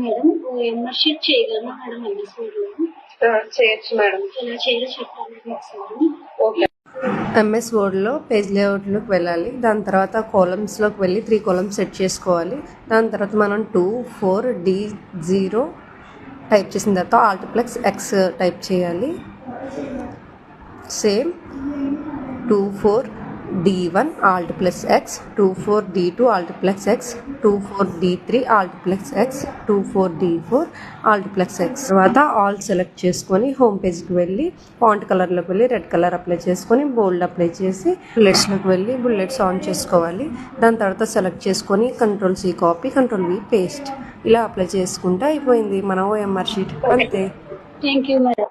Madam OMR sheet చేయగలమా madam MS వర్డ్లో? చేయొచ్చు madam. ఎలా చేయాలో చెప్పండి ఒకసారి. ఓకే. ఎంఎస్ వర్డ్లో పేజ్ లేఅవుట్లోకి వెళ్ళాలి. దాని తర్వాత కాలమ్స్లోకి వెళ్ళి 3 కాలమ్స్ సెట్ చేసుకోవాలి. దాని తర్వాత మనం 24D0 టైప్ చేసిన తర్వాత Alt+X టైప్ చేయాలి. Same 24D1 Alt+X, 24D2 Alt+X, 24D3 Alt+X, 24D4 Alt+X. తర్వాత ఆల్ సెలెక్ట్ చేసుకొని హోమ్ పేజ్కి వెళ్ళి ఫాంట్ కలర్లోకి వెళ్ళి రెడ్ కలర్ అప్లై చేసుకొని బోల్డ్ అప్లై చేసి బుల్లెట్స్లోకి వెళ్ళి బుల్లెట్స్ ఆన్ చేసుకోవాలి. దాని తర్వాత సెలెక్ట్ చేసుకొని Ctrl+C కాపీ, Ctrl+V పేస్ట్ ఇలా అప్లై చేసుకుంటే అయిపోయింది మన ఓఎంఆర్ షీట్. అంతే. Thank you madam.